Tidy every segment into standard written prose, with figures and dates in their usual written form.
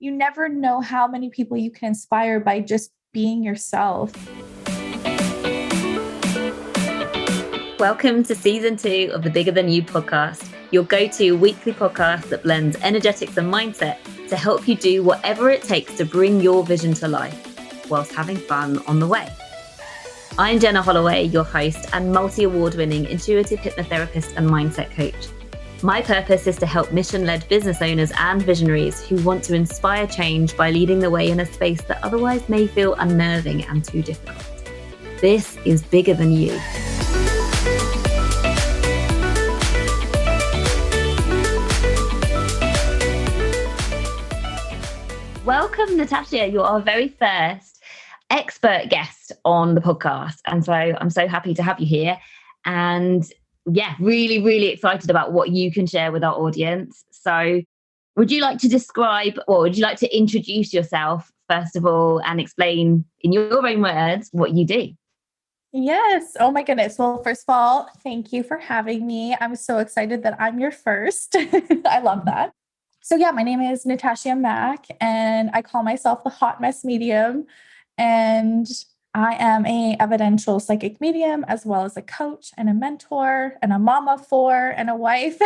you never know how many people you can inspire by just being yourself. Welcome to season 2 of the Bigger Than You podcast, your go-to weekly podcast that blends energetics and mindset to help you do whatever it takes to bring your vision to life whilst having fun on the way. I'm Jenna Holloway, your host and multi-award-winning intuitive hypnotherapist and mindset coach. My purpose is to help mission-led business owners and visionaries who want to inspire change by leading the way in a space that otherwise may feel unnerving and too difficult. This is Bigger Than You. Welcome, Natashia. You're our very first expert guest on the podcast. And so I'm so happy to have you here. And yeah, really, really excited about what you can share with our audience. So would you like to describe, or would you like to introduce yourself, first of all, and explain in your own words what you do? Yes. Oh my goodness. Well, first of all, thank you for having me. I'm so excited that I'm your first. I love that. So yeah, my name is Natashia Mack, and I call myself the hot mess medium. And I am a evidential psychic medium, as well as a coach and a mentor and a mama of 4 and a wife,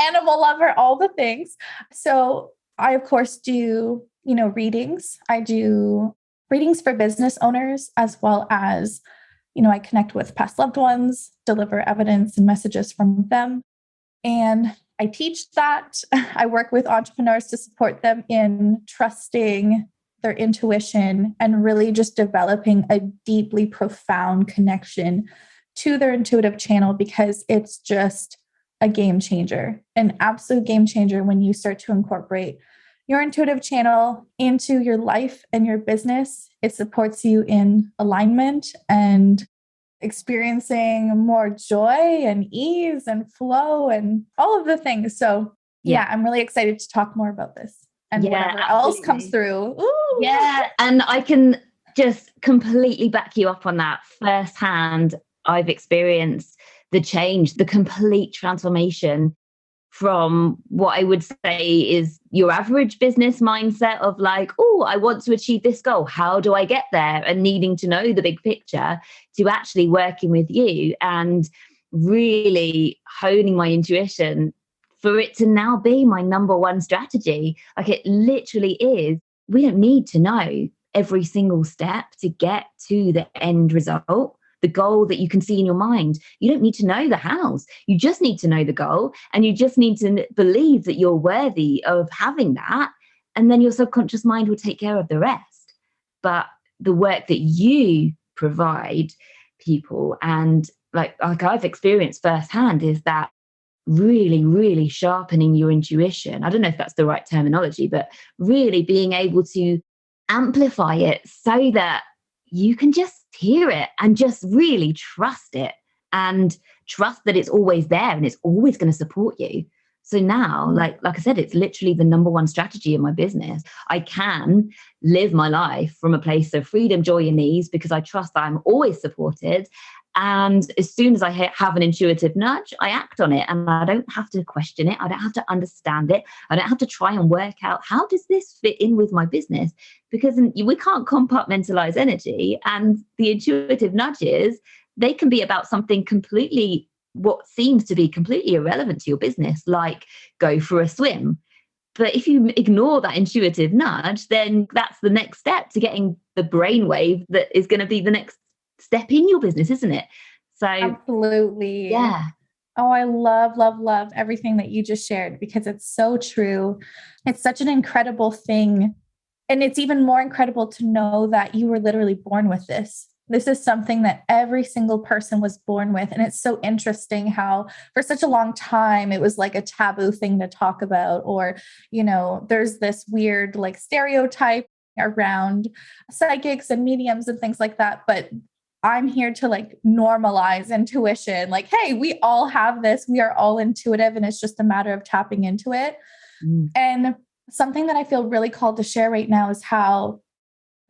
animal lover, all the things. So I, of course, do, readings. I do readings for business owners, as well as, I connect with past loved ones, deliver evidence and messages from them. And I teach that. I work with entrepreneurs to support them in trusting their intuition and really just developing a deeply profound connection to their intuitive channel, because it's just a game changer, an absolute game changer when you start to incorporate your intuitive channel into your life and your business. It supports you in alignment and experiencing more joy and ease and flow and all of the things. So yeah, I'm really excited to talk more about this and whatever else comes through. Ooh. Yeah, and I can just completely back you up on that firsthand. I've experienced the change, the complete transformation from what I would say is your average business mindset of like, oh, I want to achieve this goal. How do I get there? And needing to know the big picture, to actually working with you and really honing my intuition for it to now be my number one strategy. Like, it literally is. We don't need to know every single step to get to the end result. The goal that you can see in your mind. You don't need to know the hows. You just need to know the goal, and you just need to believe that you're worthy of having that. And then your subconscious mind will take care of the rest. But the work that you provide people, and like I've experienced firsthand, is that really, really sharpening your intuition. I don't know if that's the right terminology, but really being able to amplify it so that you can just hear it and just really trust it, and trust that it's always there and it's always going to support you. So now, like I said, it's literally the number one strategy in my business. I can live my life from a place of freedom, joy, and ease because I trust that I'm always supported. And as soon as I have an intuitive nudge, I act on it, and I don't have to question it. I don't have to understand it. I don't have to try and work out, how does this fit in with my business? Because we can't compartmentalize energy, and the intuitive nudges, they can be about something completely, what seems to be completely irrelevant to your business, like go for a swim. But if you ignore that intuitive nudge, then that's the next step to getting the brainwave that is going to be the next step in your business, isn't it? So absolutely. Yeah. Oh, I love everything that you just shared, because it's so true. It's such an incredible thing. And it's even more incredible to know that you were literally born with this. This is something that every single person was born with. And it's so interesting how for such a long time, it was like a taboo thing to talk about, or, there's this weird like stereotype around psychics and mediums and things like that. But I'm here to like normalize intuition. Like, hey, we all have this. We are all intuitive, and it's just a matter of tapping into it. And something that I feel really called to share right now is how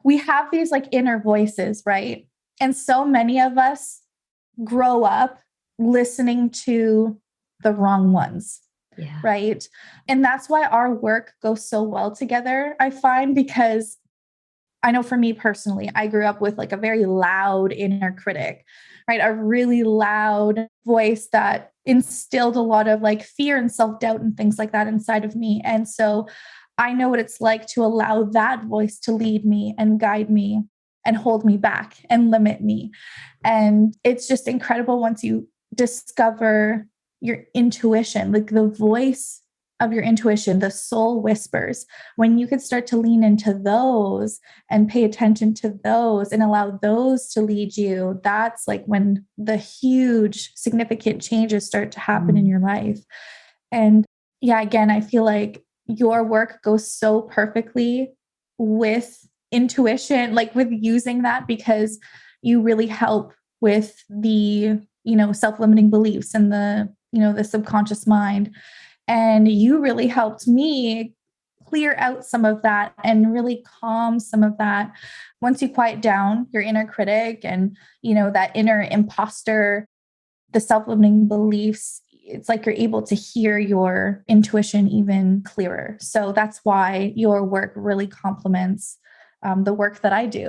we have these like inner voices, right? And so many of us grow up listening to the wrong ones. Yeah. Right. And that's why our work goes so well together, I find, because I know for me personally, I grew up with like a very loud inner critic, right? A really loud voice that instilled a lot of like fear and self-doubt and things like that inside of me. And so I know what it's like to allow that voice to lead me and guide me and hold me back and limit me. And it's just incredible once you discover your intuition, like the voice of your intuition, the soul whispers, when you can start to lean into those and pay attention to those and allow those to lead you, that's like when the huge significant changes start to happen in your life. And yeah, again, I feel like your work goes so perfectly with intuition, like with using that, because you really help with the, self-limiting beliefs and the subconscious mind. And you really helped me clear out some of that and really calm some of that. Once you quiet down your inner critic and, that inner imposter, the self-limiting beliefs, it's like you're able to hear your intuition even clearer. So that's why your work really complements the work that I do.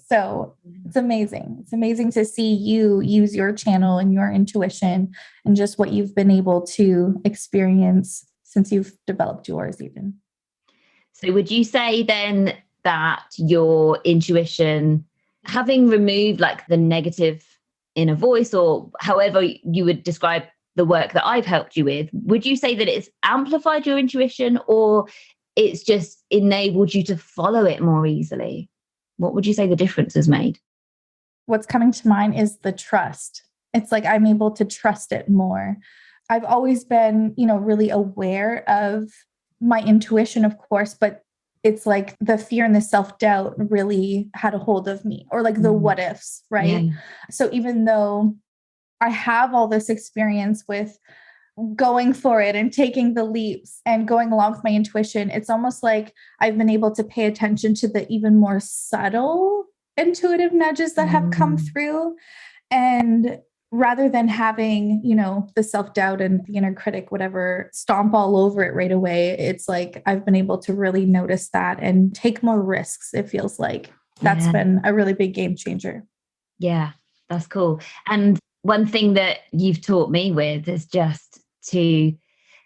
So it's amazing. It's amazing to see you use your channel and your intuition and just what you've been able to experience since you've developed yours even. So would you say then that your intuition, having removed like the negative inner voice, or however you would describe the work that I've helped you with, would you say that it's amplified your intuition, or it's just enabled you to follow it more easily? What would you say the difference has made? What's coming to mind is the trust. It's like I'm able to trust it more. I've always been, really aware of my intuition, of course, but it's like the fear and the self-doubt really had a hold of me, or like the what ifs, right? Yeah. So even though I have all this experience with going for it and taking the leaps and going along with my intuition, it's almost like I've been able to pay attention to the even more subtle intuitive nudges that have come through. And rather than having, the self-doubt and the inner critic, whatever, stomp all over it right away, it's like I've been able to really notice that and take more risks. It feels like that's been a really big game changer. Yeah, that's cool. And one thing that you've taught me with is just to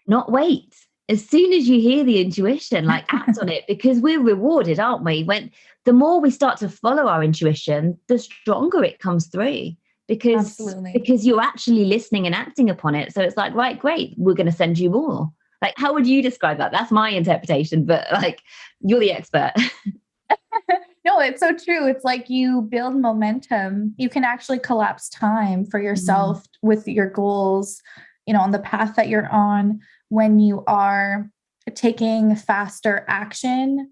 not wait. As soon as you hear the intuition, like act on it, because we're rewarded, aren't we? When the more we start to follow our intuition, the stronger it comes through, because you're actually listening and acting upon it. So it's like, right, great, we're going to send you more. Like, how would you describe that? That's my interpretation, but like, you're the expert. No, it's so true. It's like you build momentum. You can actually collapse time for yourself with your goals, on the path that you're on, when you are taking faster action,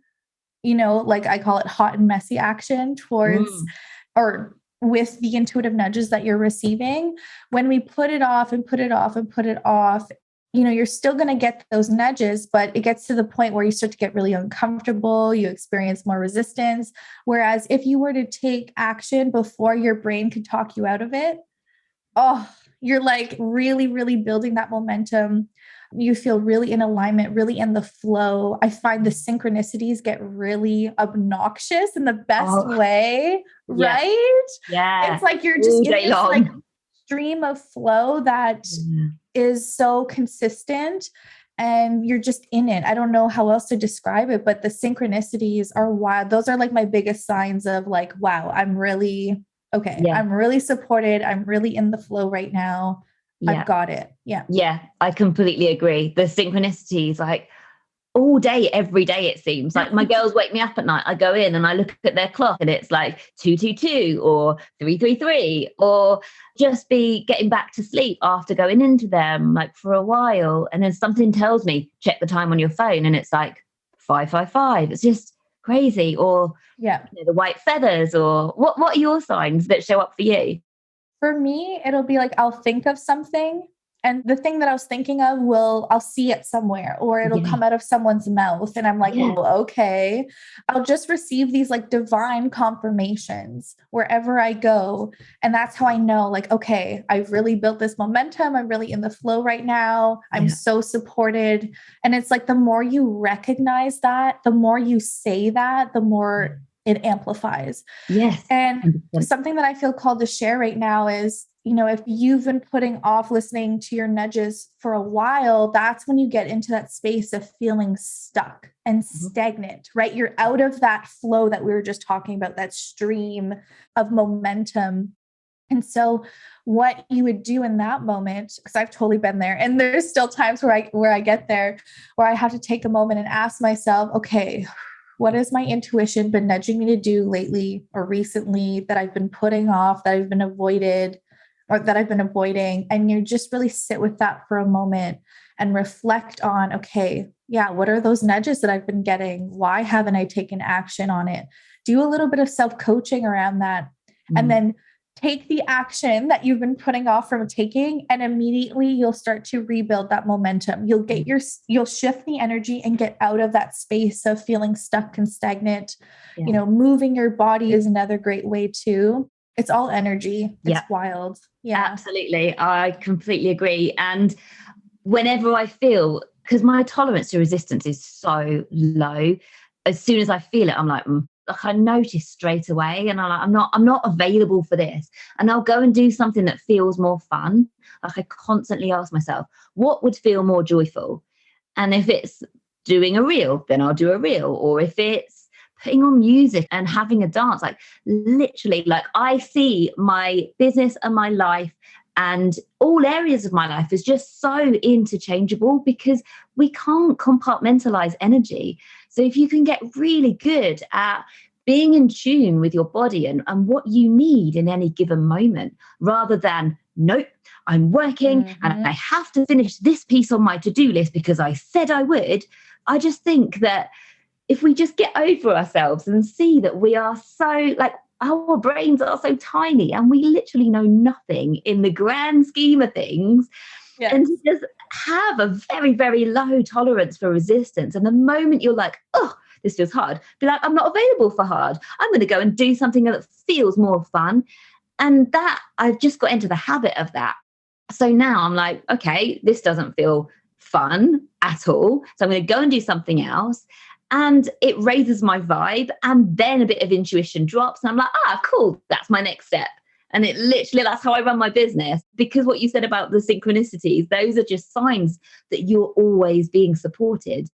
like I call it hot and messy action towards or with the intuitive nudges that you're receiving. When we put it off and put it off and put it off, you're still going to get those nudges, but it gets to the point where you start to get really uncomfortable. You experience more resistance. Whereas if you were to take action before your brain could talk you out of it, you're like really, really building that momentum. You feel really in alignment, really in the flow. I find the synchronicities get really obnoxious in the best way, right? Yeah. It's like you're just in this like stream of flow that is so consistent and you're just in it. I don't know how else to describe it, but the synchronicities are wild. Those are like my biggest signs of like, wow, I'm really okay. Yeah. I'm really supported. I'm really in the flow right now. Yeah. I've got it. Yeah. Yeah, I completely agree. The synchronicities, like all day, every day, it seems like my girls wake me up at night. I go in and I look at their clock and it's like 222 or 333, or just be getting back to sleep after going into them like for a while. And then something tells me, check the time on your phone. And it's like 5:55. It's just crazy. Or the white feathers, or what are your signs that show up for you? For me, it'll be like, I'll think of something And the thing that I was thinking of I'll see it somewhere, or it'll Yeah. come out of someone's mouth. And I'm like, Yeah. oh, okay. I'll just receive these like divine confirmations wherever I go. And that's how I know, like, okay, I've really built this momentum. I'm really in the flow right now. I'm Yeah. so supported. And it's like, the more you recognize that, the more you say that, the more it amplifies. Yes. And 100%. something that I feel called to share right now is, if you've been putting off listening to your nudges for a while, that's when you get into that space of feeling stuck and stagnant, right? You're out of that flow that we were just talking about, that stream of momentum. And so what you would do in that moment, because I've totally been there, and there's still times where I get there, where I have to take a moment and ask myself, okay, what has my intuition been nudging me to do lately or recently that I've been putting off, that I've been avoiding? And you just really sit with that for a moment and reflect on, okay, yeah, what are those nudges that I've been getting? Why haven't I taken action on it? Do a little bit of self-coaching around that. And then take the action that you've been putting off from taking, and immediately you'll start to rebuild that momentum. You'll shift the energy and get out of that space of feeling stuck and stagnant. Yeah. Moving your body is another great way too. It's all energy. It's wild. Yeah. Absolutely. I completely agree. And whenever I feel, because my tolerance to resistance is so low, as soon as I feel it, I'm like I notice straight away, and I'm not available for this. And I'll go and do something that feels more fun. Like, I constantly ask myself, what would feel more joyful? And if it's doing a reel, then I'll do a reel. Or if it's putting on music and having a dance, like literally, like I see my business and my life and all areas of my life is just so interchangeable, because we can't compartmentalize energy. So if you can get really good at being in tune with your body and what you need in any given moment, rather than, nope, I'm working and I have to finish this piece on my to-do list because I said I would. I just think that if we just get over ourselves and see that we are so, like, our brains are so tiny and we literally know nothing in the grand scheme of things. Yes. And to just have a very, very low tolerance for resistance. And the moment you're like, oh, this feels hard, be like, I'm not available for hard. I'm going to go and do something that feels more fun. And that, I've just got into the habit of that. So now I'm like, okay, this doesn't feel fun at all. So I'm going to go and do something else. And it raises my vibe, and then a bit of intuition drops. And I'm like, cool, that's my next step. And it literally, that's how I run my business. Because what you said about the synchronicities, those are just signs that you're always being supported.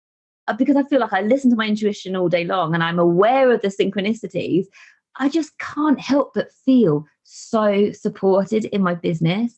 Because I feel like I listen to my intuition all day long and I'm aware of the synchronicities, I just can't help but feel so supported in my business.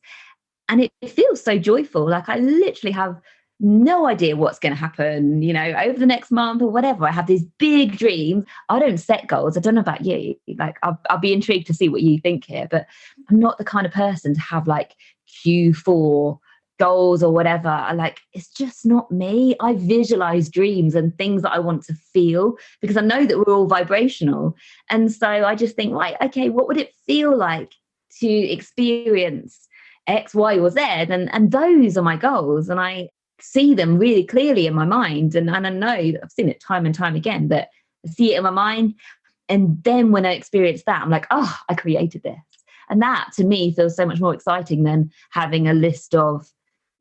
And it feels so joyful. Like, I literally have no idea what's going to happen, over the next month or whatever. I have these big dreams. I don't set goals. I don't know about you. Like, I'll be intrigued to see what you think here, but I'm not the kind of person to have like Q4 goals or whatever. It's just not me. I visualize dreams and things that I want to feel, because I know that we're all vibrational. And so I just think, right, okay, what would it feel like to experience X, Y, or Z? And those are my goals. And I see them really clearly in my mind. And I know, I've seen it time and time again, that I see it in my mind. And then when I experience that, I'm like, oh, I created this. And that to me feels so much more exciting than having a list of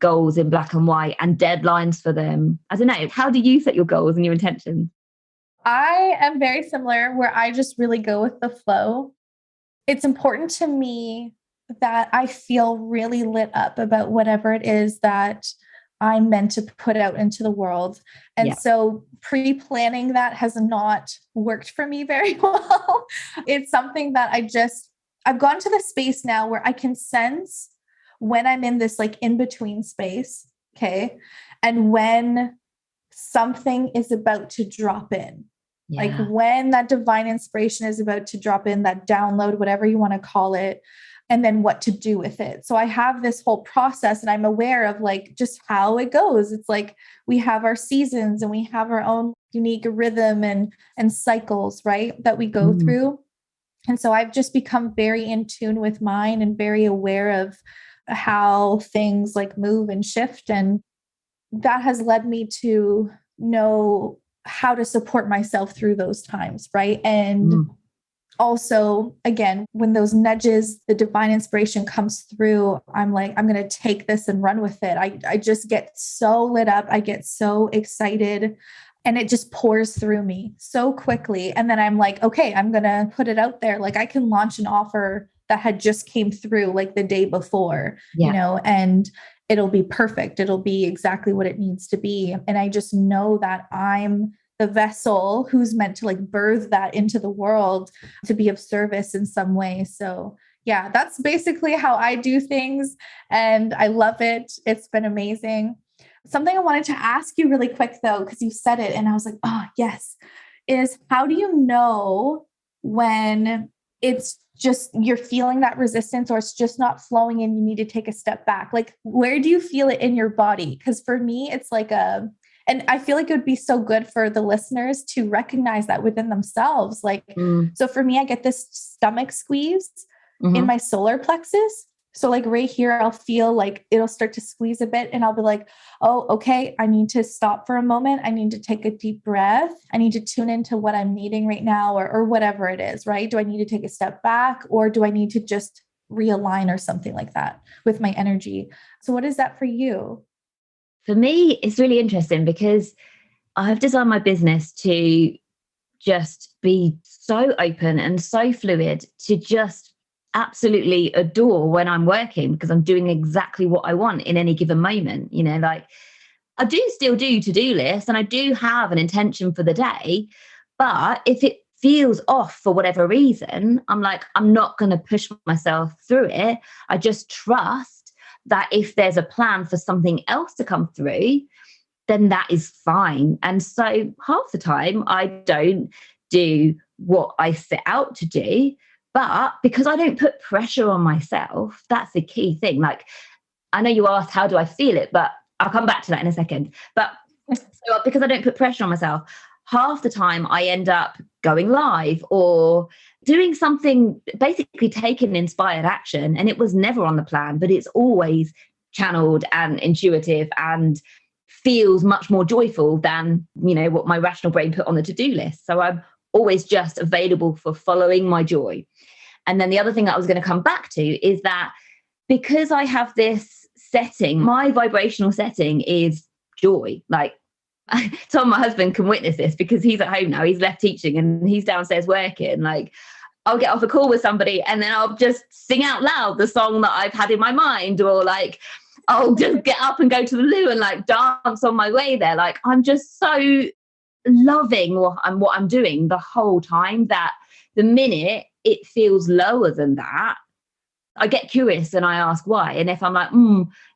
goals in black and white and deadlines for them. I don't know. How do you set your goals and your intentions? I am very similar, where I just really go with the flow. It's important to me that I feel really lit up about whatever it is that I'm meant to put out into the world. And so pre-planning that has not worked for me very well. It's something that I've gone to the space now where I can sense when I'm in this like in-between space. Okay. And when something is about to drop in, like when that divine inspiration is about to drop in, that download, whatever you want to call it, and then what to do with it. So I have this whole process, and I'm aware of like just how it goes. It's like we have our seasons and we have our own unique rhythm and cycles, right, that we go through. And so I've just become very in tune with mine and very aware of how things like move and shift. And that has led me to know how to support myself through those times. Right. And also, again, when those nudges, the divine inspiration comes through, I'm like, I'm going to take this and run with it. I just get so lit up. I get so excited and it just pours through me so quickly. And then I'm like, okay, I'm going to put it out there. Like I can launch an offer that had just came through like the day before, and it'll be perfect. It'll be exactly what it needs to be. And I just know that I'm the vessel who's meant to like birth that into the world to be of service in some way. So yeah, that's basically how I do things. And I love it. It's been amazing. Something I wanted to ask you really quick though, because you said it and I was like, oh yes, is how do you know when it's just you're feeling that resistance or it's just not flowing and you need to take a step back? Like, where do you feel it in your body? Because for me, it's like and I feel like it would be so good for the listeners to recognize that within themselves. Like, so for me, I get this stomach squeeze in my solar plexus. So like right here, I'll feel like it'll start to squeeze a bit and I'll be like, oh, okay, I need to stop for a moment. I need to take a deep breath. I need to tune into what I'm needing right now or whatever it is, right? Do I need to take a step back or do I need to just realign or something like that with my energy? So what is that for you? For me, it's really interesting because I've designed my business to just be so open and so fluid to just absolutely adore when I'm working because I'm doing exactly what I want in any given moment. Like I do still do to-do lists and I do have an intention for the day, but if it feels off for whatever reason, I'm like, I'm not going to push myself through it. I just trust that if there's a plan for something else to come through, then that is fine. And so half the time I don't do what I set out to do, but because I don't put pressure on myself, that's the key thing. Like, I know you asked, how do I feel it? But I'll come back to that in a second. But so because I don't put pressure on myself, half the time I end up going live or doing something, basically taking inspired action. And it was never on the plan, but it's always channeled and intuitive and feels much more joyful than, what my rational brain put on the to-do list. So I'm always just available for following my joy. And then the other thing that I was going to come back to is that because I have this setting, my vibrational setting is joy. Like, Tom, my husband, can witness this because he's at home now. He's left teaching and he's downstairs working. Like, I'll get off a call with somebody and then I'll just sing out loud the song that I've had in my mind, or like I'll just get up and go to the loo and like dance on my way there. Like, I'm just so loving what I'm doing the whole time that the minute it feels lower than that, I get curious and I ask why. And if I'm like,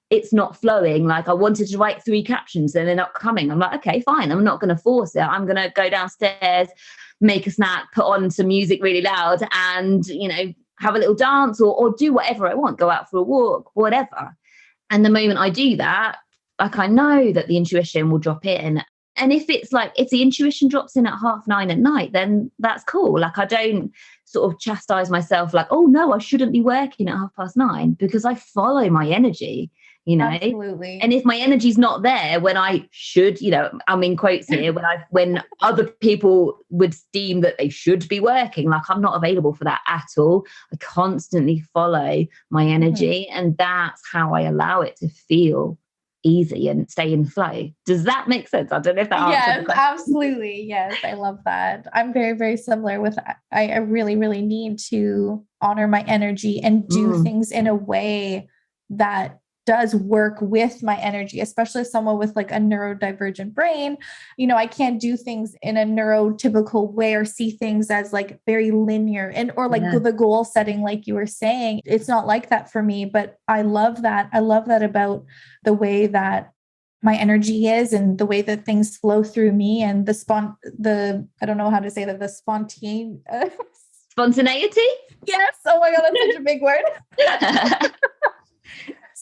it's not flowing, like I wanted to write 3 captions and they're not coming, I'm like, okay, fine, I'm not going to force it. I'm going to go downstairs, make a snack, put on some music really loud and, have a little dance or do whatever I want, go out for a walk, whatever. And the moment I do that, like I know that the intuition will drop in. And if the intuition drops in at 9:30 at night, then that's cool. Like I don't sort of chastise myself like, oh no, I shouldn't be working at 9:30 because I follow my energy, Absolutely. And if my energy's not there when I should, I'm in quotes here, when other people would deem that they should be working, like I'm not available for that at all. I constantly follow my energy and that's how I allow it to feel easy and stay in flow. Does that make sense? I don't know if that answers the question. Absolutely. Yes, I love that. I'm very, very similar with I really, really need to honor my energy and do things in a way that does work with my energy, especially someone with like a neurodivergent brain. I can't do things in a neurotypical way or see things as like very linear or like the goal setting, like you were saying. It's not like that for me, but I love that. I love that about the way that my energy is and the way that things flow through me and I don't know how to say that, the spontaneity. Yes. Oh my God, that's such a big word.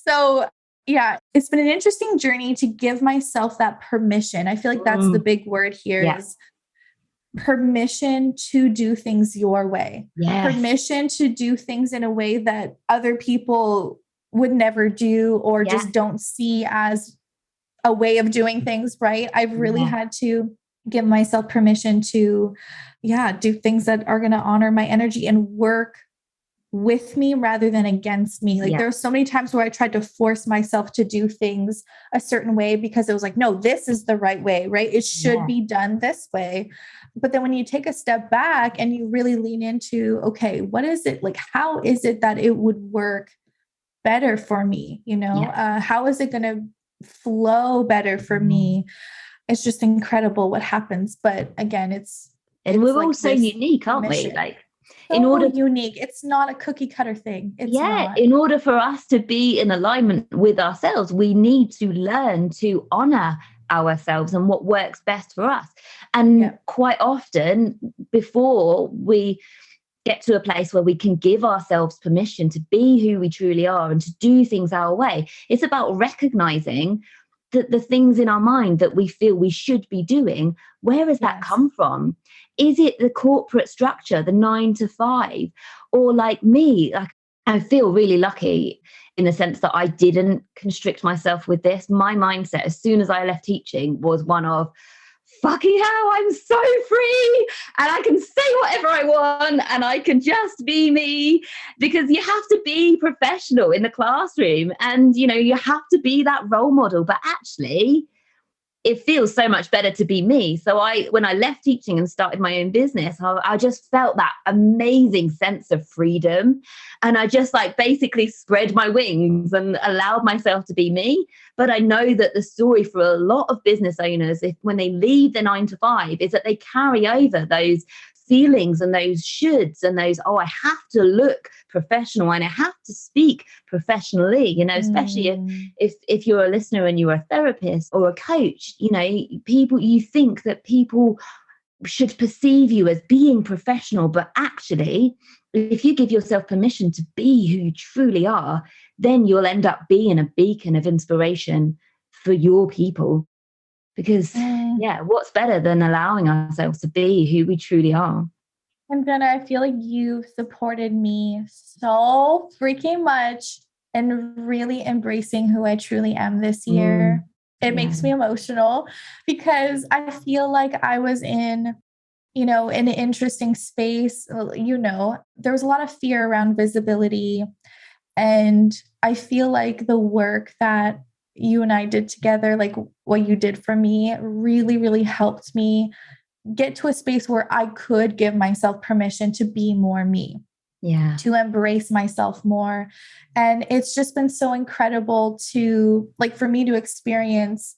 So yeah, it's been an interesting journey to give myself that permission. I feel like that's the big word here is permission to do things your way. Yes. Permission to do things in a way that other people would never do or Yeah. just don't see as a way of doing things, right? I've really had to give myself permission to, do things that are going to honor my energy and work with me rather than against me. Like there were so many times where I tried to force myself to do things a certain way because it was like, no, this is the right way, right? It should be done this way. But then when you take a step back and you really lean into, okay, what is it? Like, how is it that it would work better for me? You know, how is it going to flow better for me? It's just incredible what happens. But again, and we're like all so unique, aren't we? Like, in order unique, it's not a cookie cutter thing. It's not. In order for us to be in alignment with ourselves, we need to learn to honor ourselves and what works best for us. And quite often, before we get to a place where we can give ourselves permission to be who we truly are and to do things our way, it's about recognizing that the things in our mind that we feel we should be doing, where has that come from? Is it the corporate structure, the 9 to 5? Or like me, like I feel really lucky in the sense that I didn't constrict myself with this. My mindset, as soon as I left teaching, was one of, fucking hell, I'm so free and I can say whatever I want and I can just be me, because you have to be professional in the classroom and, you know, you have to be that role model. But actually, it feels so much better to be me. So when I left teaching and started my own business, I just felt that amazing sense of freedom. And I just like basically spread my wings and allowed myself to be me. But I know that the story for a lot of business owners, when they leave the 9 to 5, is that they carry over those feelings and those shoulds and those, I have to look professional and I have to speak professionally, you know, especially if you're a listener and you're a therapist or a coach, you know, you think that people should perceive you as being professional, but actually, if you give yourself permission to be who you truly are, then you'll end up being a beacon of inspiration for your people. Because, what's better than allowing ourselves to be who we truly are? And Jenna, I feel like you supported me so freaking much in really embracing who I truly am this year. It makes me emotional because I feel like I was in, you know, in an interesting space. You know, there was a lot of fear around visibility. And I feel like the work that you and I did together, like what you did for me, really, really helped me get to a space where I could give myself permission to be more me, to embrace myself more. And it's just been so incredible for me to experience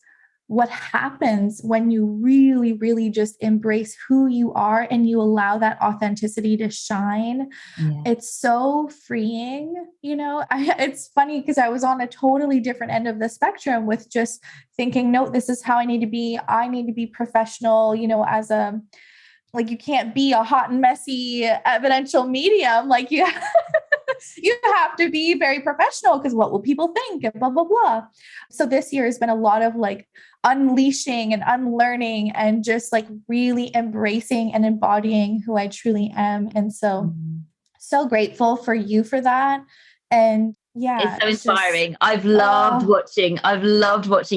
what happens when you really, really just embrace who you are and you allow that authenticity to shine. It's so freeing. You know, it's funny because I was on a totally different end of the spectrum with just thinking, no, this is how I need to be. I need to be professional, you know, like you can't be a hot and messy evidential medium. Like you have to be very professional because what will people think and blah, blah, blah. So this year has been a lot of like unleashing and unlearning and just like really embracing and embodying who I truly am. And so grateful for you for that. And it's so inspiring. I've loved watching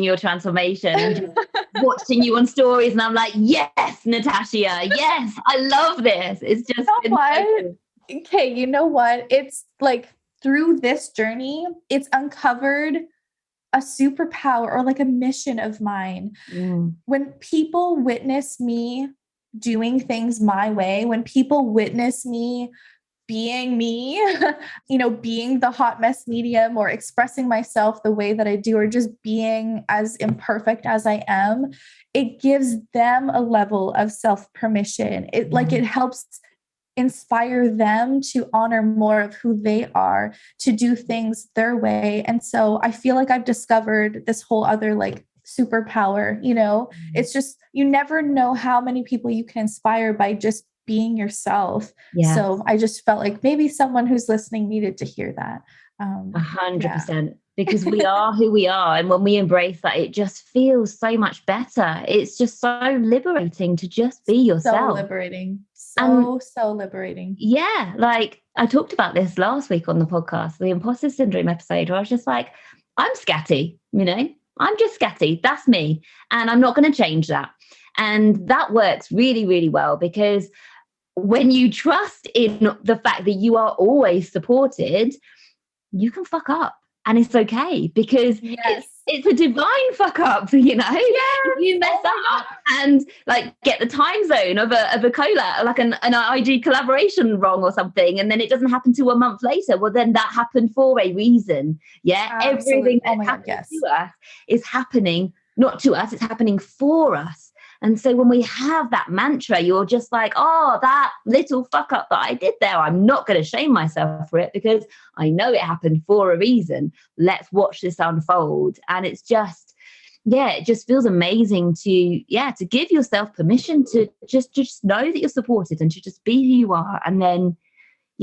your transformation and watching you on stories. And I'm like, yes, Natashia, yes, I love this. It's just okay, you know what? It's like through this journey, it's uncovered a superpower or like a mission of mine. When people witness me doing things my way, when people witness me being me, you know, being the hot mess medium or expressing myself the way that I do, or just being as imperfect as I am, it gives them a level of self-permission. It helps inspire them to honor more of who they are, to do things their way. And so I feel like I've discovered this whole other like superpower, you know, it's just, you never know how many people you can inspire by just being yourself. So I just felt like maybe someone who's listening needed to hear that. 100%, because we are who we are. And when we embrace that, it just feels so much better. It's just so liberating to just be yourself. So liberating. So liberating. Yeah. Like I talked about this last week on the podcast, the imposter syndrome episode, where I was just like, I'm scatty, I'm just scatty. That's me. And I'm not going to change that. And that works really, really well, because when you trust in the fact that you are always supported, you can fuck up. And it's okay, because it's a divine fuck up, If you mess up and like get the time zone of a cola, like an IG collaboration wrong or something, and then it doesn't happen to a month later, well, then that happened for a reason. Everything that happens to us is happening not to us, it's happening for us. And so when we have that mantra, you're just like, oh, that little fuck up that I did there, I'm not going to shame myself for it, because I know it happened for a reason. Let's watch this unfold. And it's just, it just feels amazing to give yourself permission to just know that you're supported and to just be who you are. And then,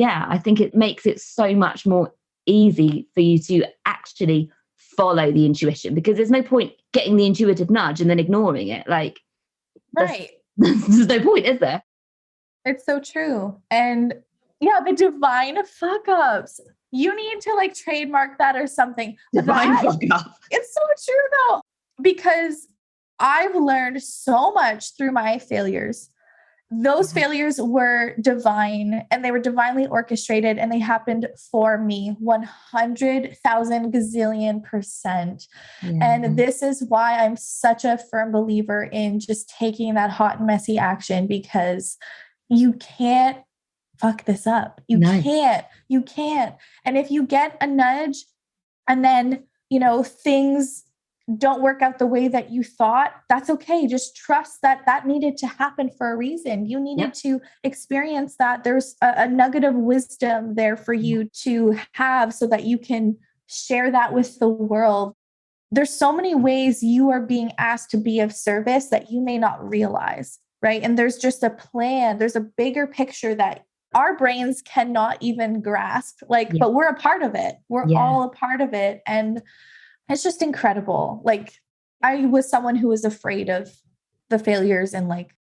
I think it makes it so much more easy for you to actually follow the intuition, because there's no point getting the intuitive nudge and then ignoring it. Like, there's no point, is there? It's so true. And the divine fuck ups. You need to like trademark that or something. Divine fuck up. It's so true though, because I've learned so much through my failures. Those failures were divine, and they were divinely orchestrated, and they happened for me 100,000 gazillion %. And this is why I'm such a firm believer in just taking that hot and messy action, because you can't fuck this up. You can't. And if you get a nudge and then, things don't work out the way that you thought, that's okay. Just trust that needed to happen for a reason. You needed to experience that. There's a nugget of wisdom there for you to have, so that you can share that with the world. There's so many ways you are being asked to be of service that you may not realize, right? And there's just a plan. There's a bigger picture that our brains cannot even grasp, but we're a part of it. We're all a part of it. And it's just incredible. Like, I was someone who was afraid of the failures and like,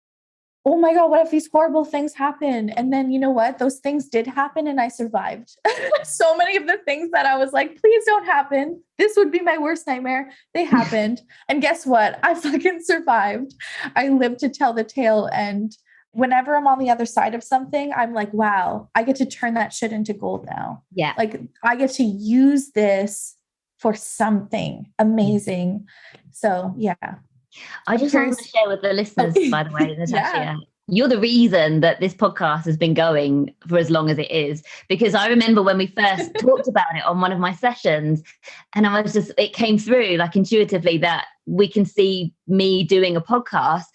oh my God, what if these horrible things happen? And then, you know what? Those things did happen and I survived. So many of the things that I was like, please don't happen. This would be my worst nightmare. They happened. And guess what? I fucking survived. I lived to tell the tale. And whenever I'm on the other side of something, I'm like, wow, I get to turn that shit into gold now. Yeah. Like, I get to use this for something amazing. So I just want to share with the listeners, by the way, Natashia, you're the reason that this podcast has been going for as long as it is, because I remember when we first talked about it on one of my sessions, and it came through like intuitively that we can see me doing a podcast.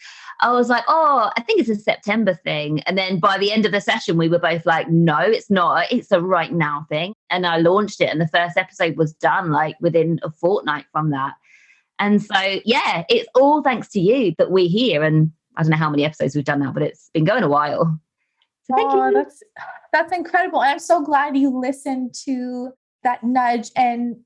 I was like, oh, I think it's a September thing. And then by the end of the session, we were both like, no, it's not. It's a right now thing. And I launched it, and the first episode was done like within a fortnight from that. And so, it's all thanks to you that we're here. And I don't know how many episodes we've done now, but it's been going a while. So thank you. That's incredible. And I'm so glad you listened to that nudge. And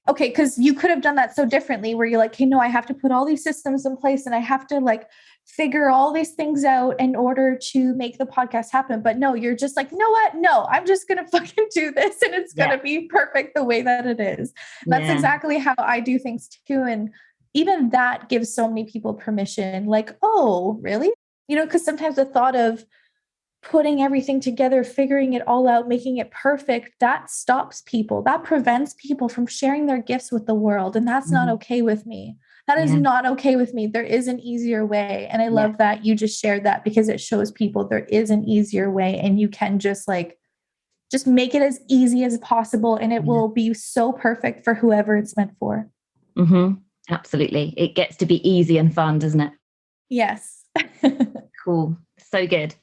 okay, because you could have done that so differently, where you're like, hey, no, I have to put all these systems in place and I have to like figure all these things out in order to make the podcast happen. But no, you're just like, you know what? No, I'm just going to fucking do this, and it's going to be perfect the way that it is. That's exactly how I do things too. And even that gives so many people permission. Like, oh, really? Because sometimes the thought of putting everything together, figuring it all out, making it perfect, that stops people. That prevents people from sharing their gifts with the world. And that's not okay with me. That is not okay with me. There is an easier way. And I love that you just shared that, because it shows people there is an easier way, and you can just make it as easy as possible. And it will be so perfect for whoever it's meant for. Absolutely. It gets to be easy and fun, doesn't it? Yes. Cool. So good.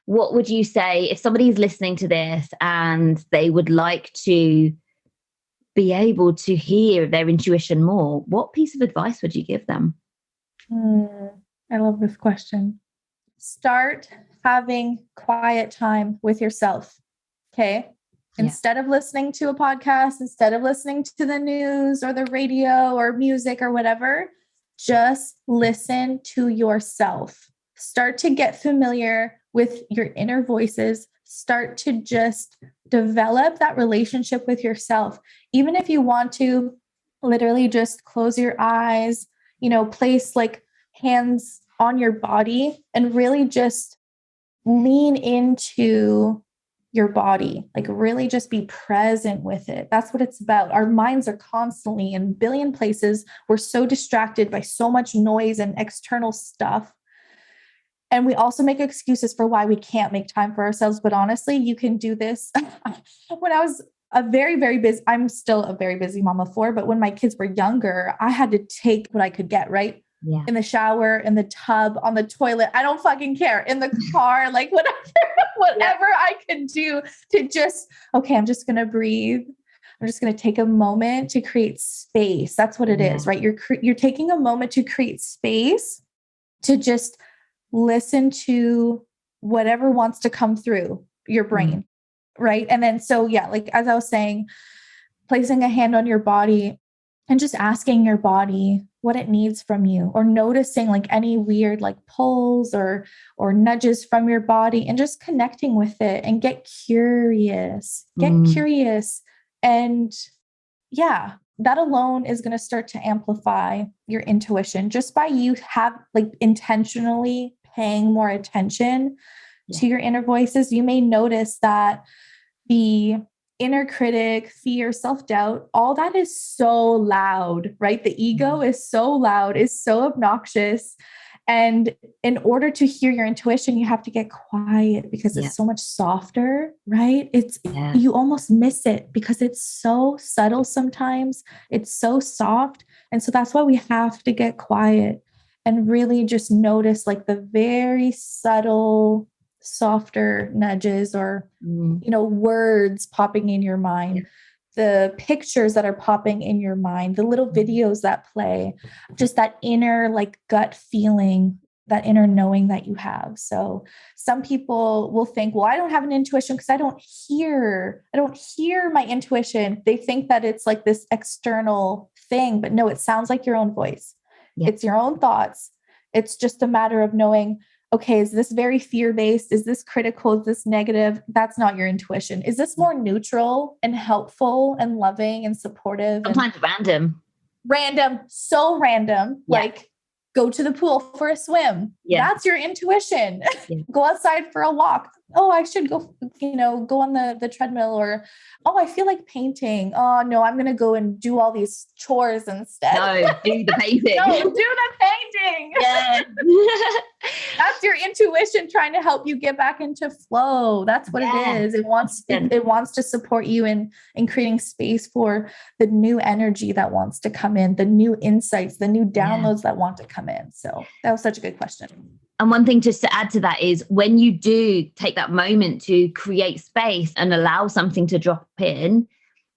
What would you say if somebody's listening to this and they would like to be able to hear their intuition more? What piece of advice would you give them? I love this question. Start having quiet time with yourself. Okay. Instead of listening to a podcast, instead of listening to the news or the radio or music or whatever, just listen to yourself. Start to get familiar with your inner voices. Start to just develop that relationship with yourself. Even if you want to literally just close your eyes, place like hands on your body and really just lean into your body, like really just be present with it. That's what it's about. Our minds are constantly in a billion places. We're so distracted by so much noise and external stuff. And we also make excuses for why we can't make time for ourselves. But honestly, you can do this. When I was I'm still a very busy mom of four, but when my kids were younger, I had to take what I could get, right? Yeah. In the shower, in the tub, on the toilet. I don't fucking care. In the car, like whatever I could do to just, okay, I'm just going to breathe. I'm just going to take a moment to create space. That's what it is, right? You're taking a moment to create space to just listen to whatever wants to come through your brain. Right. And then, like, as I was saying, placing a hand on your body and just asking your body what it needs from you, or noticing like any weird like pulls or nudges from your body, and just connecting with it and get curious. And that alone is going to start to amplify your intuition just by you intentionally paying more attention to your inner voices. You may notice that the inner critic, fear, self-doubt, all that is so loud, right? The ego is so loud, is so obnoxious. And in order to hear your intuition, you have to get quiet because it's so much softer, right? You almost miss it because it's so subtle sometimes. It's so soft. And so that's why we have to get quiet and really just notice like the very subtle, softer nudges or, words popping in your mind, the pictures that are popping in your mind, the little videos that play, just that inner like gut feeling, that inner knowing that you have. So some people will think, well, I don't have an intuition because I don't hear my intuition. They think that it's like this external thing, but no, it sounds like your own voice. It's your own thoughts. It's just a matter of knowing, okay, is this very fear-based? Is this critical? Is this negative? That's not your intuition. Is this more neutral and helpful and loving and supportive? Sometimes Random, so random, like go to the pool for a swim. That's your intuition. Go outside for a walk. Oh, I should go, go on the treadmill, or, oh, I feel like painting. Oh no, I'm going to go and do all these chores instead. No, do the painting. Do the painting. Yes. That's your intuition trying to help you get back into flow. That's what it is. It wants to support you in creating space for the new energy that wants to come in, the new insights, the new downloads that want to come in. So that was such a good question. And one thing just to add to that is when you do take that moment to create space and allow something to drop in,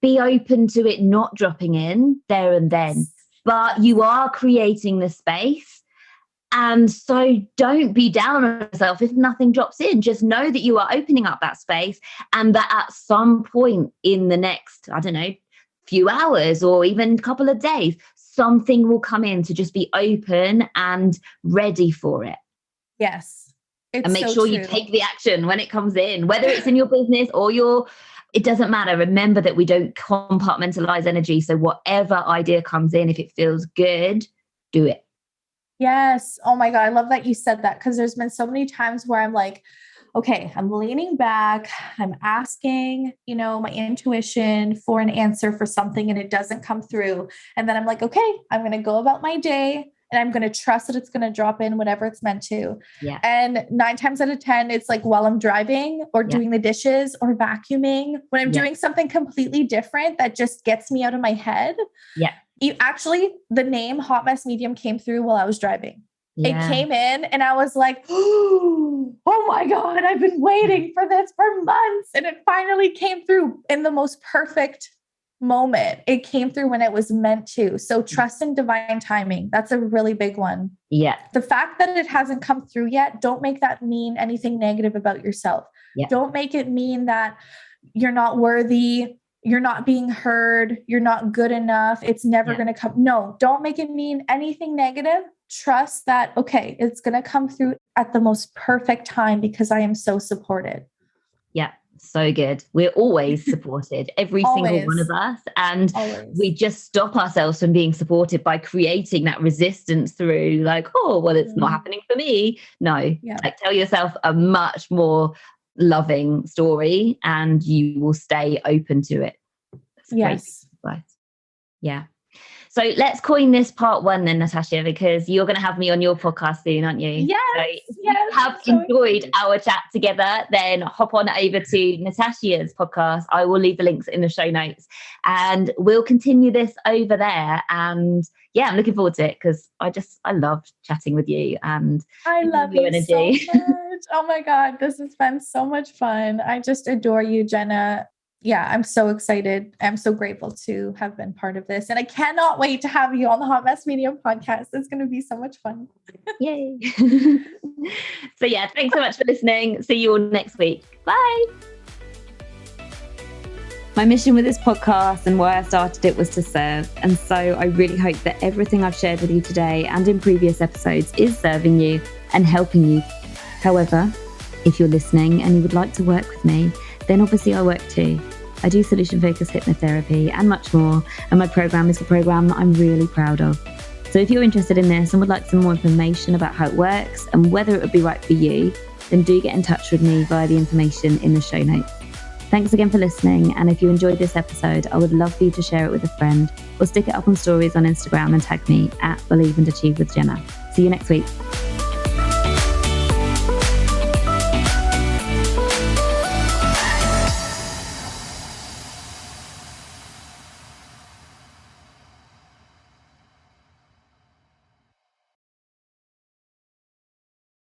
be open to it not dropping in there and then, but you are creating the space. And so don't be down on yourself if nothing drops in. Just know that you are opening up that space, and that at some point in the next, few hours or even a couple of days, something will come in. To just be open and ready for it. Yes. And make sure you take the action when it comes in, whether it's in your business or it doesn't matter. Remember that we don't compartmentalize energy. So whatever idea comes in, if it feels good, do it. Yes. Oh my God. I love that you said that, because there's been so many times where I'm like, okay, I'm leaning back, I'm asking, my intuition for an answer for something, and it doesn't come through. And then I'm like, okay, I'm going to go about my day, and I'm going to trust that it's going to drop in whatever it's meant to. Yeah. And 9 times out of 10, it's like while I'm driving or doing the dishes or vacuuming, when I'm doing something completely different that just gets me out of my head. Yeah. The name Hot Mess Medium came through while I was driving. Yeah. It came in and I was like, oh my God, I've been waiting for this for months. And it finally came through in the most perfect moment. It came through when it was meant to. So trust in divine timing. That's a really big one. Yeah. The fact that it hasn't come through yet, don't make that mean anything negative about yourself. Yeah. Don't make it mean that you're not worthy, you're not being heard, you're not good enough, it's never going to come. No, don't make it mean anything negative. Trust that, okay, it's going to come through at the most perfect time because I am so supported. Yeah. So good. We're always supported, every single one of us. And we just stop ourselves from being supported by creating that resistance through like, oh, well, it's not happening for me. No, like tell yourself a much more loving story and you will stay open to it. That's yes. Right. Yeah. So let's coin this part 1 then, Natashia, because you're going to have me on your podcast soon, aren't you? Yes. So if you have enjoyed our chat together, then hop on over to Natashia's podcast. I will leave the links in the show notes and we'll continue this over there. And yeah, I'm looking forward to it because I love chatting with you and I love your energy. So much. Oh my God, this has been so much fun. I just adore you, Jenna. Yeah, I'm so excited. I'm so grateful to have been part of this. And I cannot wait to have you on the Hot Mess Media podcast. It's going to be so much fun. Yay. So yeah, thanks so much for listening. See you all next week. Bye. My mission with this podcast and why I started it was to serve. And so I really hope that everything I've shared with you today and in previous episodes is serving you and helping you. However, if you're listening and you would like to work with me, then obviously I work too. I do solution-focused hypnotherapy and much more, and my program is a program that I'm really proud of. So if you're interested in this and would like some more information about how it works and whether it would be right for you, then do get in touch with me via the information in the show notes. Thanks again for listening, and if you enjoyed this episode, I would love for you to share it with a friend or stick it up on stories on Instagram and tag me at Believe and Achieve with Jenna. See you next week.